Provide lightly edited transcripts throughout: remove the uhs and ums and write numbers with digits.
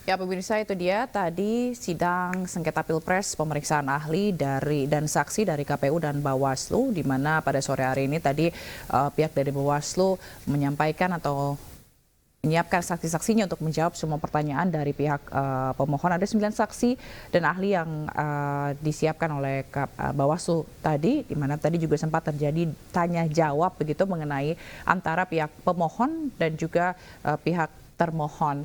Ya pemirsa, itu dia tadi sidang sengketa Pilpres pemeriksaan ahli dan saksi dari KPU dan Bawaslu, di mana pada sore hari ini tadi pihak dari Bawaslu menyampaikan atau menyiapkan saksi-saksinya untuk menjawab semua pertanyaan dari pihak pemohon. Ada 9 saksi dan ahli yang disiapkan oleh Bawaslu tadi, di mana tadi juga sempat terjadi tanya jawab begitu mengenai antara pihak pemohon dan juga pihak termohon.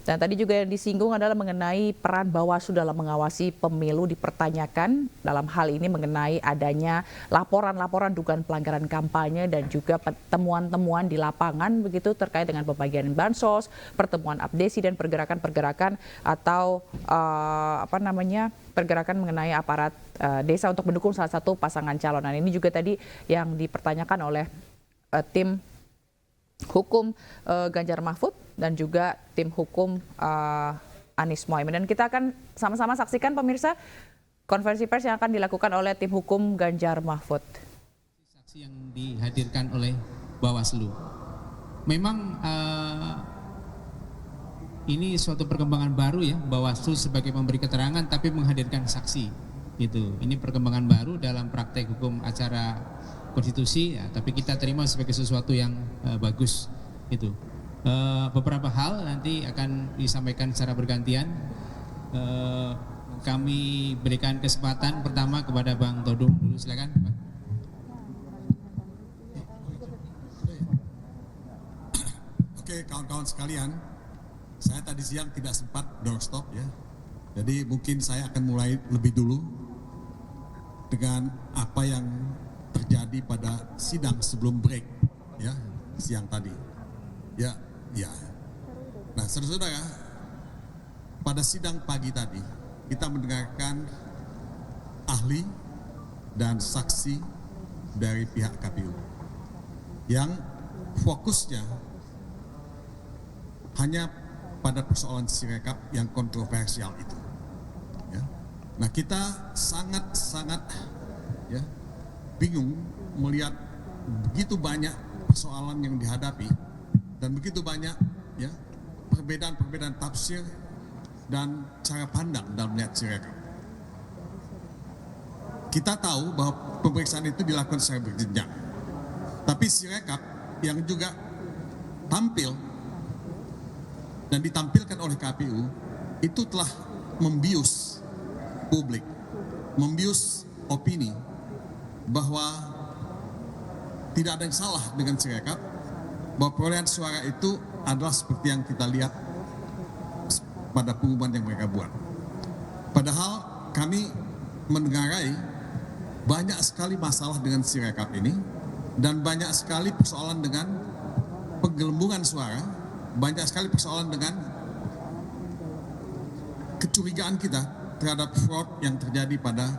Dan tadi juga yang disinggung adalah mengenai peran Bawaslu dalam mengawasi pemilu, dipertanyakan dalam hal ini mengenai adanya laporan-laporan dugaan pelanggaran kampanye dan juga temuan-temuan di lapangan begitu terkait dengan pembagian bansos, pertemuan abdesi dan pergerakan-pergerakan atau pergerakan mengenai aparat desa untuk mendukung salah satu pasangan calon. Nah, ini juga tadi yang dipertanyakan oleh tim hukum Ganjar Mahfud dan juga tim hukum Anies Mohaimin. Dan kita akan sama-sama saksikan pemirsa konferensi pers yang akan dilakukan oleh tim hukum Ganjar Mahfud. Saksi yang dihadirkan oleh Bawaslu. Memang ini suatu perkembangan baru ya, Bawaslu sebagai pemberi keterangan tapi menghadirkan saksi. Itu. Ini perkembangan baru dalam praktek hukum acara konstitusi ya, tapi kita terima sebagai sesuatu yang bagus itu. Beberapa hal nanti akan disampaikan secara bergantian. Kami berikan kesempatan pertama kepada Bang Todung dulu, silakan. Oke, kawan-kawan sekalian, saya tadi siang tidak sempat doorstop ya, jadi mungkin saya akan mulai lebih dulu dengan apa yang terjadi pada sidang sebelum break ya siang tadi ya. Nah, saudara-saudara, pada sidang pagi tadi kita mendengarkan ahli dan saksi dari pihak KPU yang fokusnya hanya pada persoalan Sirekap yang kontroversial itu ya. Nah, kita sangat ya bingung melihat begitu banyak persoalan yang dihadapi dan begitu banyak ya perbedaan tafsir dan cara pandang dalam melihat Sirekap. Kita tahu bahwa pemeriksaan itu dilakukan secara berjenjang, tapi Sirekap yang juga tampil dan ditampilkan oleh KPU itu telah membius publik, membius opini bahwa tidak ada yang salah dengan Sirekap, bahwa perolehan suara itu adalah seperti yang kita lihat pada pengumuman yang mereka buat. Padahal kami mendengarai banyak sekali masalah dengan Sirekap ini dan banyak sekali persoalan dengan penggelembungan suara, banyak sekali persoalan dengan kecurigaan kita terhadap fraud yang terjadi pada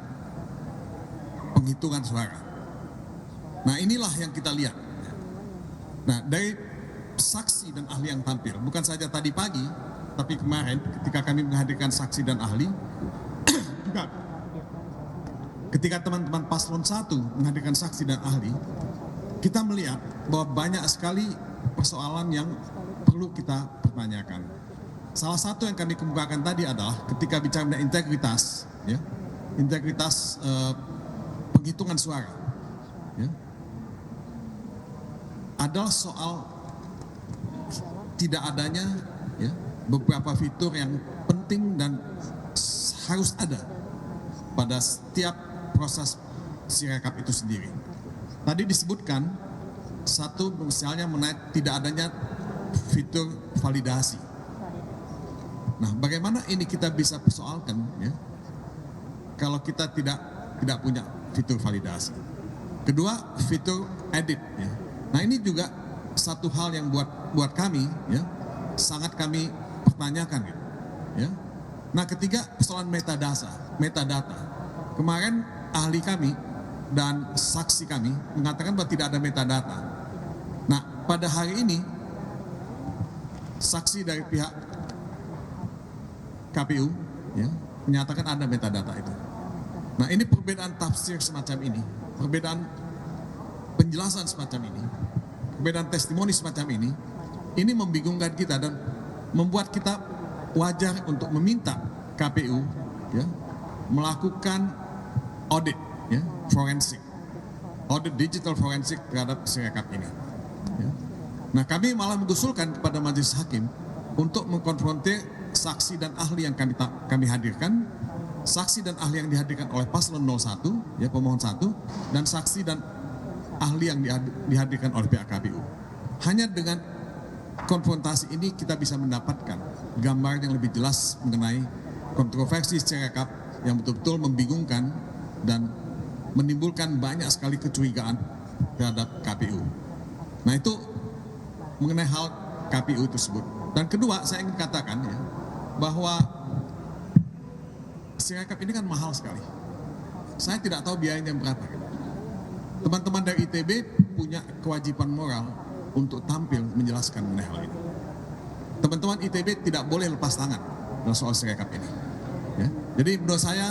penghitungan suara. Nah, inilah yang kita lihat. Nah, dari saksi dan ahli yang tampil, bukan saja tadi pagi, tapi kemarin ketika kami menghadirkan saksi dan ahli, juga ketika teman-teman paslon 1 menghadirkan saksi dan ahli, kita melihat bahwa banyak sekali persoalan yang perlu kita pertanyakan. Salah satu yang kami kemukakan tadi adalah ketika bicara mengenai integritas, ya, integritas penghitungan suara, ya, adalah soal tidak adanya ya beberapa fitur yang penting dan harus ada pada setiap proses Sirekap itu sendiri. Tadi disebutkan satu misalnya mengenai tidak adanya fitur validasi. Nah, bagaimana ini kita bisa persoalkan ya kalau kita tidak punya fitur validasi. Kedua, fitur edit ya. Nah, ini juga satu hal yang buat kami ya sangat kami pertanyakan gitu, ya. Nah, ketiga, persoalan metadata. Kemarin ahli kami dan saksi kami mengatakan bahwa tidak ada metadata. Nah, pada hari ini saksi dari pihak KPU ya menyatakan ada metadata itu. Nah, ini perbedaan tafsir semacam ini, perbedaan penjelasan semacam ini, perbedaan testimoni semacam ini membingungkan kita dan membuat kita wajar untuk meminta KPU ya, melakukan audit ya, forensik, audit digital forensik terhadap Sirekap ini. Ya. Nah, kami malah mengusulkan kepada majelis hakim untuk mengkonfrontir saksi dan ahli yang kami hadirkan, saksi dan ahli yang dihadirkan oleh paslon 01, ya pemohon 1, dan saksi dan ahli yang dihadirkan oleh pihak KPU. Hanya dengan konfrontasi ini kita bisa mendapatkan gambar yang lebih jelas mengenai kontroversi Sirekap yang betul-betul membingungkan dan menimbulkan banyak sekali kecurigaan terhadap KPU. Nah, itu mengenai hal KPU tersebut. Dan kedua, saya ingin katakan ya, bahwa Sirekap ini kan mahal sekali. Saya tidak tahu biayanya berapa. Teman-teman dari ITB punya kewajiban moral untuk tampil menjelaskan mengenai hal ini. Teman-teman ITB tidak boleh lepas tangan dalam soal Sirekap ini. Ya. Jadi menurut saya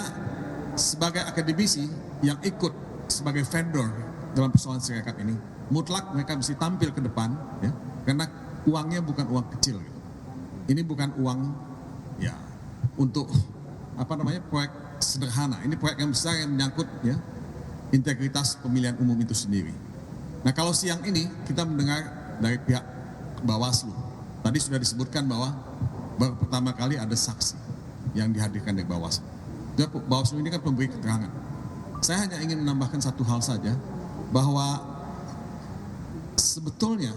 sebagai akademisi yang ikut sebagai vendor dalam persoalan Sirekap ini, mutlak mereka mesti tampil ke depan, ya, karena uangnya bukan uang kecil. Gitu. Ini bukan uang ya untuk proyek sederhana. Ini proyek yang besar yang menyangkut ya integritas pemilihan umum itu sendiri. Nah, kalau siang ini kita mendengar dari pihak Bawaslu, tadi sudah disebutkan bahwa baru pertama kali ada saksi yang dihadirkan dari Bawaslu. Bawaslu ini kan pemberi keterangan. Saya hanya ingin menambahkan satu hal saja, bahwa sebetulnya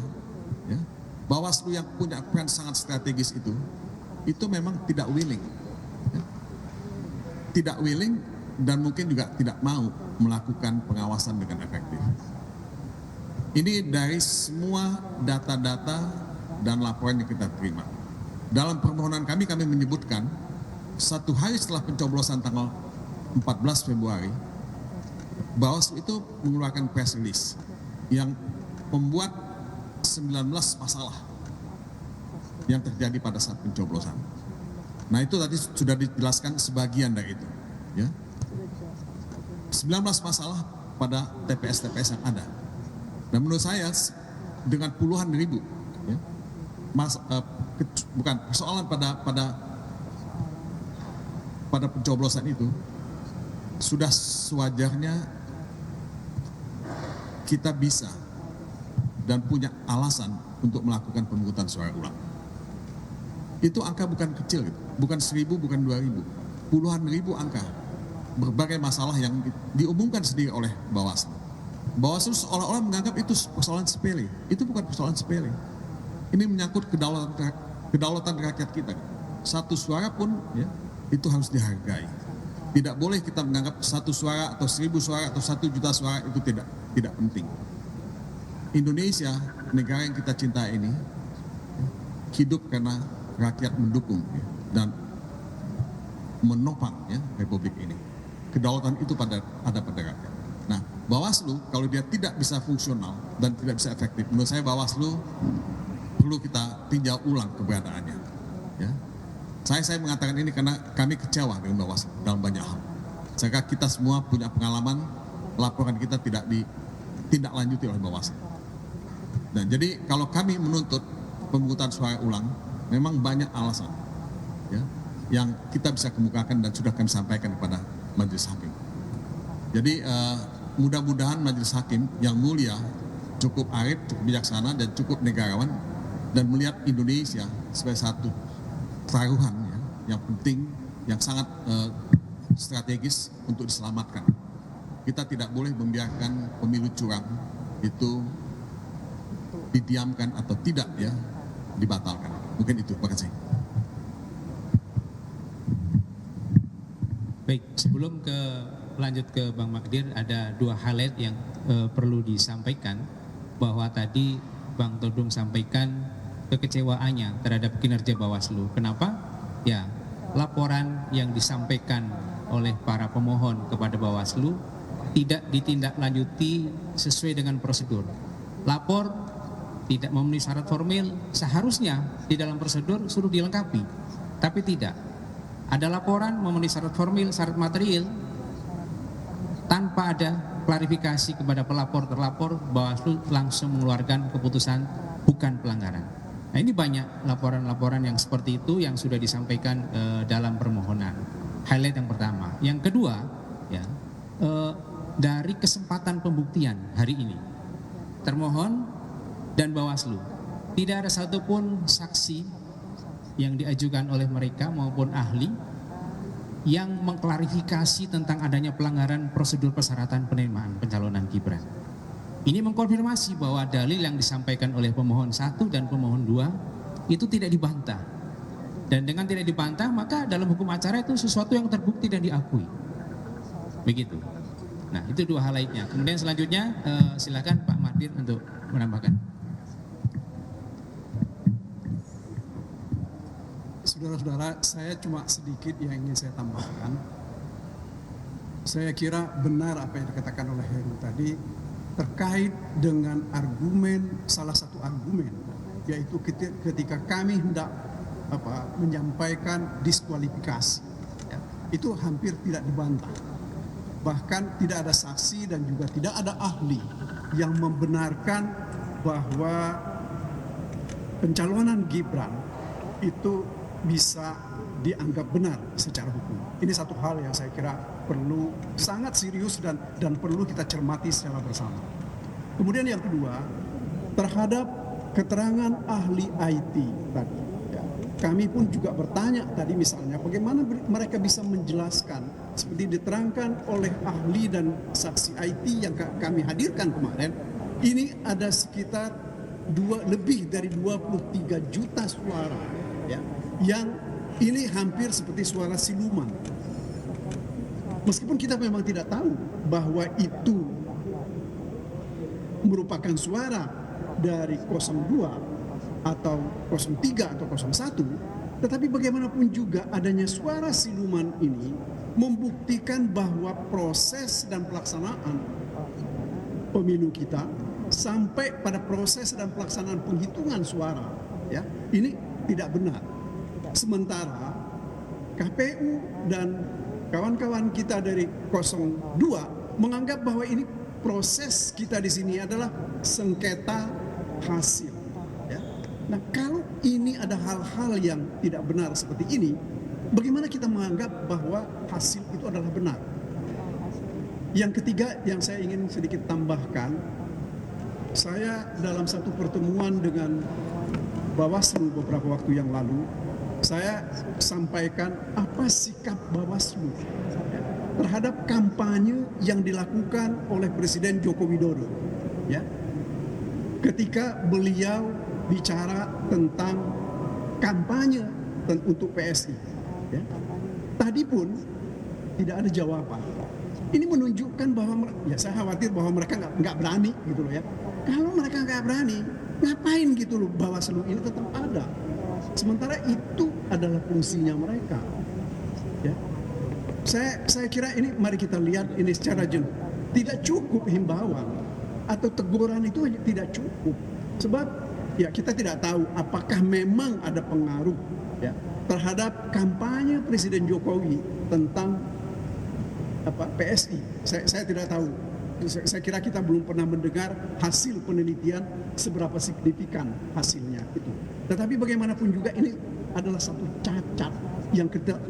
ya, Bawaslu yang punya peran sangat strategis itu memang tidak willing. Ya. Tidak willing dan mungkin juga tidak mau melakukan pengawasan dengan efektif. Ini dari semua data-data dan laporan yang kita terima. Dalam permohonan kami menyebutkan 1 hari setelah pencoblosan tanggal 14 Februari, Bawaslu itu mengeluarkan press release yang membuat 19 masalah yang terjadi pada saat pencoblosan. Nah, itu tadi sudah dijelaskan sebagian dari itu. Ya. 19 masalah pada TPS-TPS yang ada. Dan menurut saya dengan puluhan ribu, ya, bukan persoalan pada pencoblosan itu, sudah sewajarnya kita bisa dan punya alasan untuk melakukan pemungutan suara ulang. Itu angka bukan kecil, gitu. Bukan 1.000, bukan 2.000, puluhan ribu angka. Berbagai masalah yang diumumkan sendiri oleh Bawaslu. Bawaslu seolah-olah menganggap itu persoalan sepele. Itu bukan persoalan sepele. Ini menyangkut kedaulatan rakyat kita. Satu suara pun ya, itu harus dihargai. Tidak boleh kita menganggap 1 suara atau 1.000 suara atau 1 juta suara itu tidak penting. Indonesia, negara yang kita cintai ini, hidup karena rakyat mendukung ya, dan menopang ya, republik ini. Kedaulatan itu ada pada rakyat. Nah, Bawaslu kalau dia tidak bisa fungsional dan tidak bisa efektif, menurut saya Bawaslu perlu kita tinjau ulang keberadaannya. Ya. Saya mengatakan ini karena kami kecewa dengan Bawaslu dalam banyak hal. Saya kira kita semua punya pengalaman laporan kita tidak ditindaklanjuti oleh Bawaslu. Dan jadi kalau kami menuntut pemungutan suara ulang, memang banyak alasan ya, yang kita bisa kemukakan dan sudah kami sampaikan kepada majelis hakim. Jadi mudah-mudahan majelis hakim yang mulia cukup arif, cukup bijaksana dan cukup negarawan dan melihat Indonesia sebagai satu taruhan ya, yang penting, yang sangat strategis untuk diselamatkan. Kita tidak boleh membiarkan pemilu curang itu didiamkan atau tidak ya dibatalkan. Mungkin itu, terima kasih. Baik, sebelum lanjut ke Bang Magdir, ada 2 highlight yang perlu disampaikan, bahwa tadi Bang Todung sampaikan kekecewaannya terhadap kinerja Bawaslu. Kenapa? Ya, laporan yang disampaikan oleh para pemohon kepada Bawaslu tidak ditindaklanjuti sesuai dengan prosedur. Lapor tidak memenuhi syarat formil, seharusnya di dalam prosedur suruh dilengkapi, tapi tidak. Ada laporan memenuhi syarat formil, syarat material, tanpa ada klarifikasi kepada pelapor terlapor, Bawaslu langsung mengeluarkan keputusan bukan pelanggaran. Nah, ini banyak laporan-laporan yang seperti itu yang sudah disampaikan dalam permohonan. Highlight yang pertama. Yang kedua, ya, dari kesempatan pembuktian hari ini, termohon dan Bawaslu tidak ada satupun saksi yang diajukan oleh mereka maupun ahli yang mengklarifikasi tentang adanya pelanggaran prosedur persyaratan penerimaan pencalonan Gibran. Ini mengkonfirmasi bahwa dalil yang disampaikan oleh pemohon 1 dan pemohon 2 itu tidak dibantah. Dan dengan tidak dibantah, maka dalam hukum acara itu sesuatu yang terbukti dan diakui. Begitu. Nah, itu dua hal lainnya. Kemudian selanjutnya silakan Pak Mardir untuk menambahkan. Saudara-saudara, saya cuma sedikit yang ingin saya tambahkan. Saya kira benar apa yang dikatakan oleh Heru tadi terkait dengan argumen, salah satu argumen, yaitu ketika kami hendak menyampaikan diskualifikasi, ya, itu hampir tidak dibantah. Bahkan tidak ada saksi dan juga tidak ada ahli yang membenarkan bahwa pencalonan Gibran itu bisa dianggap benar secara hukum. Ini satu hal yang saya kira perlu sangat serius dan perlu kita cermati secara bersama. Kemudian yang kedua, terhadap keterangan ahli IT tadi, ya, kami pun juga bertanya tadi misalnya bagaimana mereka bisa menjelaskan seperti diterangkan oleh ahli dan saksi IT yang kami hadirkan kemarin, ini ada sekitar lebih dari 23 juta suara, ya, yang ini hampir seperti suara siluman. Meskipun kita memang tidak tahu bahwa itu merupakan suara dari 02 atau 03 atau 01, tetapi bagaimanapun juga adanya suara siluman ini membuktikan bahwa proses dan pelaksanaan pemilu kita sampai pada proses dan pelaksanaan penghitungan suara, ya, ini tidak benar. Sementara KPU dan kawan-kawan kita dari 02 menganggap bahwa ini proses kita di sini adalah sengketa hasil. Ya. Nah, kalau ini ada hal-hal yang tidak benar seperti ini, bagaimana kita menganggap bahwa hasil itu adalah benar? Yang ketiga yang saya ingin sedikit tambahkan, saya dalam satu pertemuan dengan Bawaslu beberapa waktu yang lalu, saya sampaikan apa sikap Bawaslu terhadap kampanye yang dilakukan oleh Presiden Joko Widodo, ya, ketika beliau bicara tentang kampanye untuk PSI, ya. Tadi pun tidak ada jawaban. Ini menunjukkan bahwa ya saya khawatir bahwa mereka nggak berani gitu loh, ya. Kalau mereka nggak berani, ngapain gitu loh Bawaslu ini tetap ada. Sementara itu adalah fungsinya mereka. Ya. Saya kira ini mari kita lihat ini secara jenuh. Tidak cukup himbauan atau teguran itu tidak cukup. Sebab ya kita tidak tahu apakah memang ada pengaruh, ya, terhadap kampanye Presiden Jokowi tentang PSI. Saya tidak tahu. Saya kira kita belum pernah mendengar hasil penelitian seberapa signifikan hasilnya itu. Tetapi bagaimanapun juga ini adalah satu cacat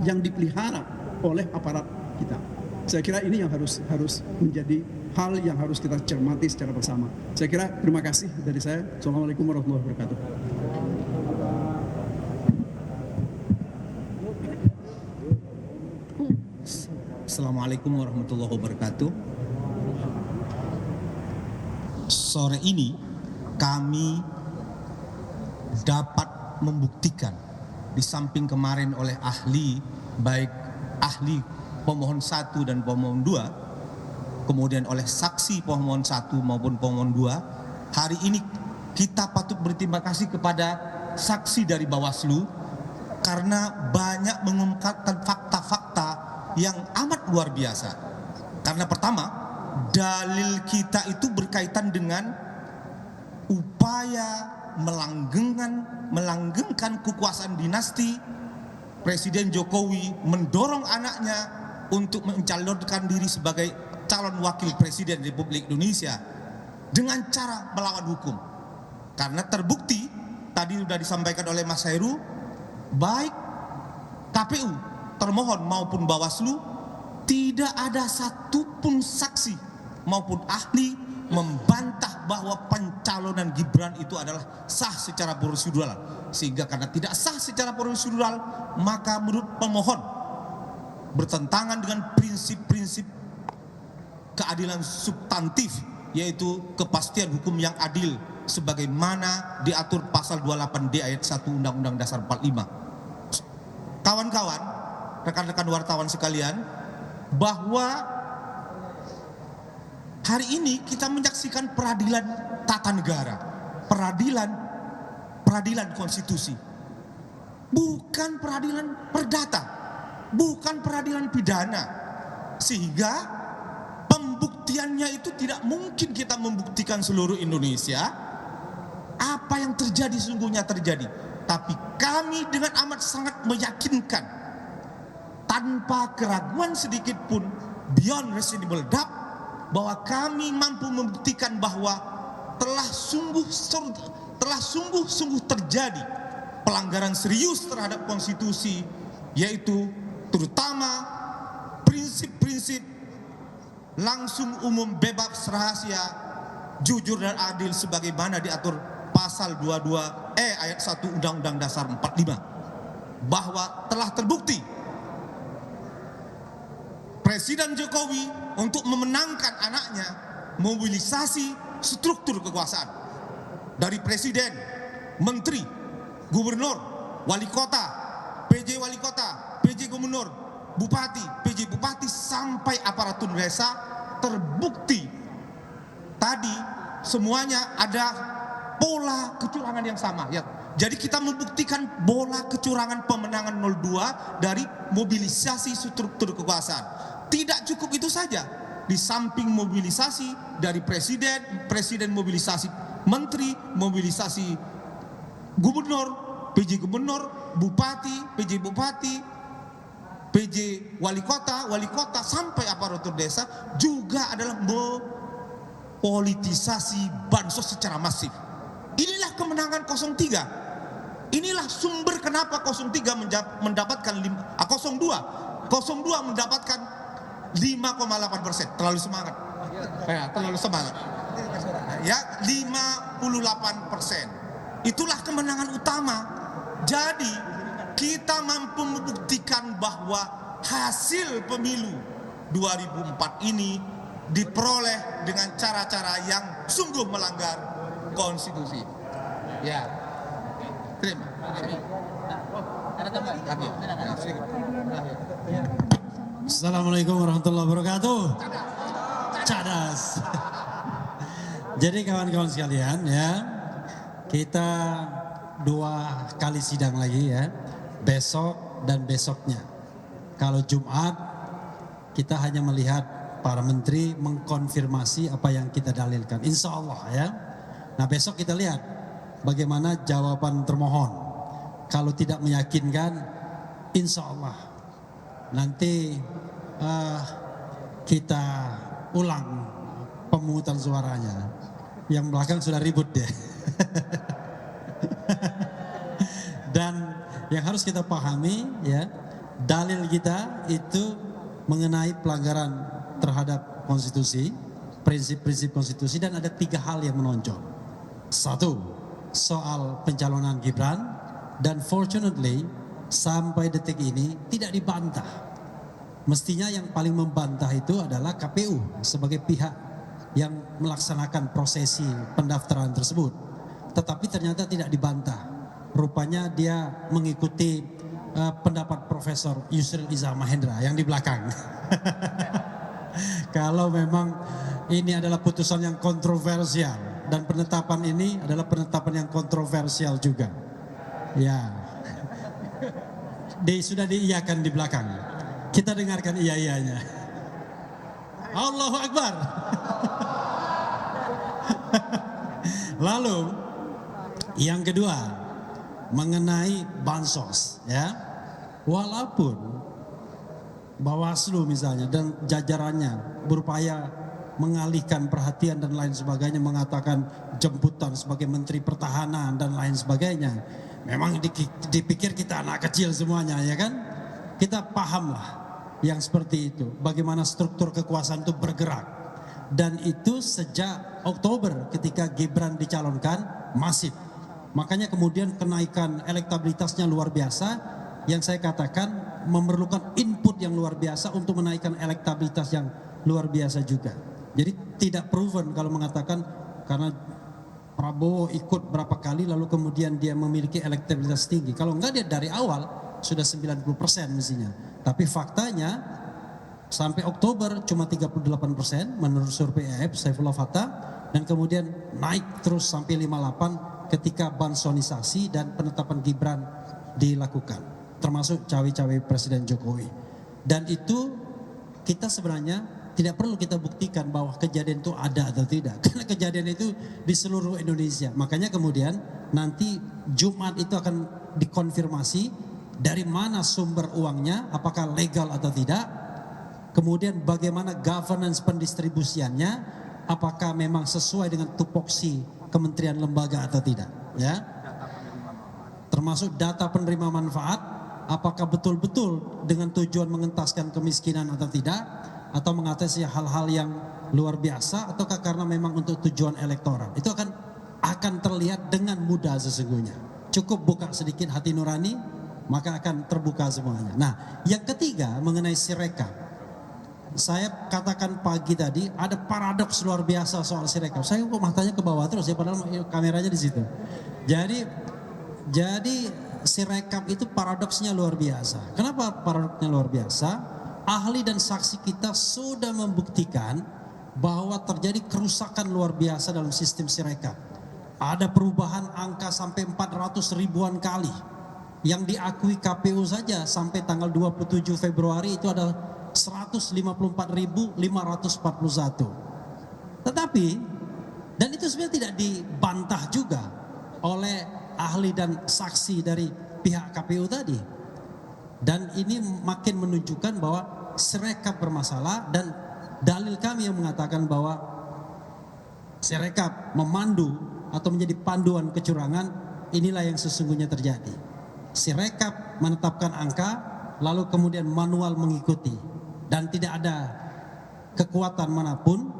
yang dipelihara oleh aparat kita. Saya kira ini yang harus menjadi hal yang harus kita cermati secara bersama. Saya kira terima kasih dari saya. Assalamualaikum warahmatullahi wabarakatuh. Assalamualaikum warahmatullahi wabarakatuh. Sore ini kami dapat membuktikan di samping kemarin oleh ahli, baik ahli pemohon 1 dan pemohon 2, kemudian oleh saksi pemohon 1 maupun pemohon 2, hari ini kita patut berterima kasih kepada saksi dari Bawaslu karena banyak mengungkapkan fakta-fakta yang amat luar biasa. Karena pertama, dalil kita itu berkaitan dengan upaya melanggengkan kekuasaan dinasti. Presiden Jokowi mendorong anaknya untuk mencalonkan diri sebagai calon wakil presiden Republik Indonesia dengan cara melawan hukum. Karena terbukti tadi sudah disampaikan oleh Mas Heru, baik KPU termohon maupun Bawaslu tidak ada satupun saksi maupun ahli membantah bahwa pencalonan Gibran itu adalah sah secara prosedural. Sehingga karena tidak sah secara prosedural, maka menurut pemohon bertentangan dengan prinsip-prinsip keadilan substantif, yaitu kepastian hukum yang adil sebagaimana diatur pasal 28D ayat 1 Undang-Undang Dasar 45. Kawan-kawan, rekan-rekan wartawan sekalian, bahwa hari ini kita menyaksikan peradilan tata negara, peradilan konstitusi, bukan peradilan perdata, bukan peradilan pidana, sehingga pembuktiannya itu tidak mungkin kita membuktikan seluruh Indonesia apa yang terjadi sesungguhnya terjadi. Tapi kami dengan amat sangat meyakinkan tanpa keraguan sedikit pun, beyond reasonable doubt, bahwa kami mampu membuktikan bahwa telah sungguh-sungguh terjadi pelanggaran serius terhadap konstitusi, yaitu terutama prinsip-prinsip langsung, umum, bebas, rahasia, jujur dan adil sebagaimana diatur pasal 22E ayat 1 Undang-Undang Dasar 45, bahwa telah terbukti Presiden Jokowi untuk memenangkan anaknya mobilisasi struktur kekuasaan dari presiden, menteri, gubernur, wali kota, PJ wali kota, PJ gubernur, bupati, PJ bupati sampai aparatur desa, terbukti tadi semuanya ada pola kecurangan yang sama ya. Jadi kita membuktikan bola kecurangan pemenangan 02 dari mobilisasi struktur kekuasaan. Tidak cukup itu saja. Di samping mobilisasi dari presiden mobilisasi menteri, mobilisasi gubernur, PJ gubernur, bupati, PJ bupati, PJ wali kota sampai aparatur desa juga adalah politisasi bansos secara masif. Inilah kemenangan 03. Inilah sumber kenapa 03 mendapatkan 02 mendapatkan 5,8%. Terlalu semangat. Ya, terlalu semangat. Ya, 58%. Itulah kemenangan utama. Jadi kita mampu membuktikan bahwa hasil pemilu 2004 ini diperoleh dengan cara-cara yang sungguh melanggar konstitusi. Ya. Terima kasih. Assalamualaikum warahmatullahi wabarakatuh. Cadas. Jadi kawan-kawan sekalian ya, kita 2 kali sidang lagi ya, besok dan besoknya. Kalau Jumat kita hanya melihat para menteri mengkonfirmasi apa yang kita dalilkan, insya Allah ya. Nah besok kita lihat bagaimana jawaban termohon. Kalau tidak meyakinkan, insya Allah nanti kita ulang pemungutan suaranya. Yang belakang sudah ribut deh. Dan yang harus kita pahami ya, dalil kita itu mengenai pelanggaran terhadap konstitusi, prinsip-prinsip konstitusi, dan ada 3 hal yang menonjol. 1, soal pencalonan Gibran, dan fortunately sampai detik ini tidak dibantah. Mestinya yang paling membantah itu adalah KPU sebagai pihak yang melaksanakan prosesi pendaftaran tersebut. Tetapi ternyata tidak dibantah. Rupanya dia mengikuti pendapat Profesor Yusril Iza Mahendra yang di belakang. Kalau memang ini adalah putusan yang kontroversial dan penetapan ini adalah penetapan yang kontroversial juga. Ya, sudah diiyakan di belakang. Kita dengarkan iya-iyanya. Allahu Akbar. Lalu yang kedua mengenai bansos ya. Walaupun Bawaslu misalnya dan jajarannya berupaya mengalihkan perhatian dan lain sebagainya, mengatakan jemputan sebagai Menteri Pertahanan dan lain sebagainya. Memang dipikir kita anak kecil semuanya, ya kan? Kita pahamlah yang seperti itu, bagaimana struktur kekuasaan itu bergerak. Dan itu sejak Oktober ketika Gibran dicalonkan masif. Makanya kemudian kenaikan elektabilitasnya luar biasa, yang saya katakan memerlukan input yang luar biasa untuk menaikkan elektabilitas yang luar biasa juga. Jadi tidak proven kalau mengatakan karena Prabowo ikut berapa kali lalu kemudian dia memiliki elektabilitas tinggi. Kalau enggak, dia dari awal sudah 90% mestinya. Tapi faktanya sampai Oktober cuma 38% menurut survei AF Saifullah Fattah, dan kemudian naik terus sampai 58 ketika bansonisasi dan penetapan Gibran dilakukan, termasuk cawe-cawe Presiden Jokowi. Dan itu kita sebenarnya tidak perlu kita buktikan bahwa kejadian itu ada atau tidak, karena kejadian itu di seluruh Indonesia. Makanya kemudian nanti Jumat itu akan dikonfirmasi dari mana sumber uangnya, apakah legal atau tidak, kemudian bagaimana governance pendistribusiannya, apakah memang sesuai dengan tupoksi kementerian lembaga atau tidak, ya. Termasuk data penerima manfaat, apakah betul-betul dengan tujuan mengentaskan kemiskinan atau tidak, atau mengatasi hal-hal yang luar biasa, ataukah karena memang untuk tujuan elektoral. Itu akan terlihat dengan mudah sesungguhnya. Cukup buka sedikit hati nurani, maka akan terbuka semuanya. Nah, yang ketiga mengenai Sirekap. Saya katakan pagi tadi ada paradoks luar biasa soal Sirekap. Saya kok matanya ke bawah terus ya, padahal kameranya di situ. Jadi Sirekap itu paradoksnya luar biasa. Kenapa paradoksnya luar biasa? Ahli dan saksi kita sudah membuktikan bahwa terjadi kerusakan luar biasa dalam sistem Sirekap. Ada perubahan angka sampai 400 ribuan kali. Yang diakui KPU saja sampai tanggal 27 Februari itu ada 154.541. Tetapi, dan itu sebenarnya tidak dibantah juga oleh ahli dan saksi dari pihak KPU tadi. Dan ini makin menunjukkan bahwa Sirekap bermasalah, dan dalil kami yang mengatakan bahwa Sirekap memandu atau menjadi panduan kecurangan, inilah yang sesungguhnya terjadi. Sirekap menetapkan angka, lalu kemudian manual mengikuti, dan tidak ada kekuatan manapun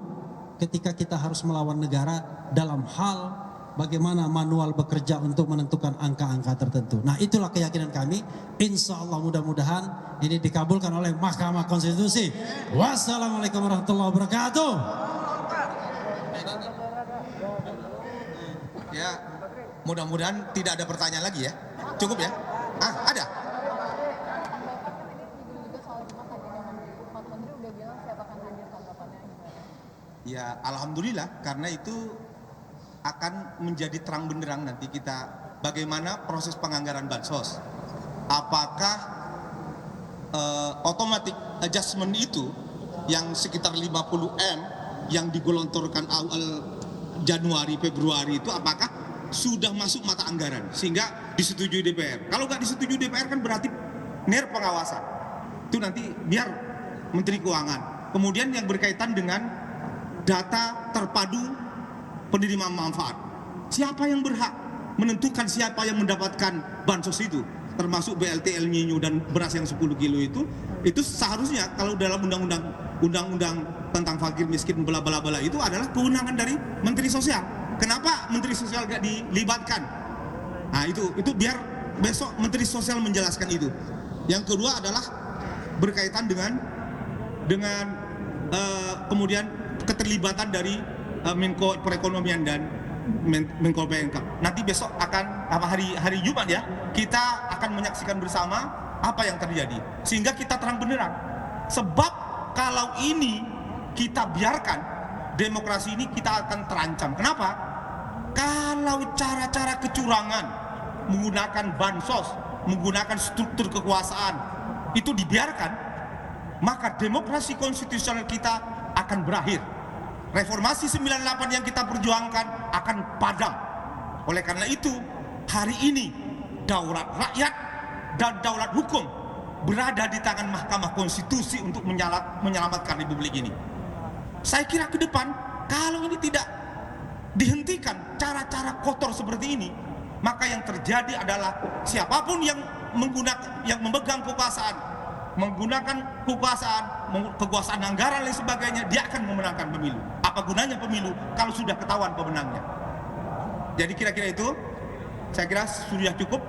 ketika kita harus melawan negara dalam hal bagaimana manual bekerja untuk menentukan angka-angka tertentu. Nah, itulah keyakinan kami. Insya Allah mudah-mudahan ini dikabulkan oleh Mahkamah Konstitusi. Wassalamualaikum warahmatullahi wabarakatuh. Ya, mudah-mudahan tidak ada pertanyaan lagi ya. Cukup ya? Ada? Ya, alhamdulillah, karena itu akan menjadi terang benderang nanti kita bagaimana proses penganggaran bansos. Apakah automatic adjustment itu yang sekitar 50M yang digelontorkan awal Januari Februari itu apakah sudah masuk mata anggaran sehingga disetujui DPR. Kalau nggak disetujui DPR kan berarti NER pengawasan. Itu nanti biar Menteri Keuangan. Kemudian yang berkaitan dengan data terpadu penerima manfaat. Siapa yang berhak menentukan siapa yang mendapatkan bansos itu? Termasuk BLT El Nino dan beras yang 10 kilo itu seharusnya kalau dalam undang-undang tentang fakir miskin bla bla bla itu adalah kewenangan dari Menteri Sosial. Kenapa Menteri Sosial gak dilibatkan? Nah itu biar besok Menteri Sosial menjelaskan itu. Yang kedua adalah berkaitan dengan kemudian keterlibatan dari Menko Perekonomian dan Menko PMK. Nanti besok akan hari Jumat ya, kita akan menyaksikan bersama apa yang terjadi sehingga kita terang benderang. Sebab kalau ini kita biarkan, demokrasi ini kita akan terancam. Kenapa? Kalau cara-cara kecurangan menggunakan bansos, menggunakan struktur kekuasaan itu dibiarkan, maka demokrasi konstitusional kita akan berakhir. Reformasi 98 yang kita perjuangkan akan padam. Oleh karena itu, hari ini daulat rakyat dan daulat hukum berada di tangan Mahkamah Konstitusi untuk menyelamatkan Republik ini. saya kira ke depan kalau ini tidak dihentikan cara-cara kotor seperti ini, maka yang terjadi adalah siapapun yang memegang kekuasaan, menggunakan kekuasaan anggaran dan sebagainya, dia akan memenangkan pemilu. Apa gunanya pemilu kalau sudah ketahuan pemenangnya? Jadi kira-kira itu saya kira sudah cukup.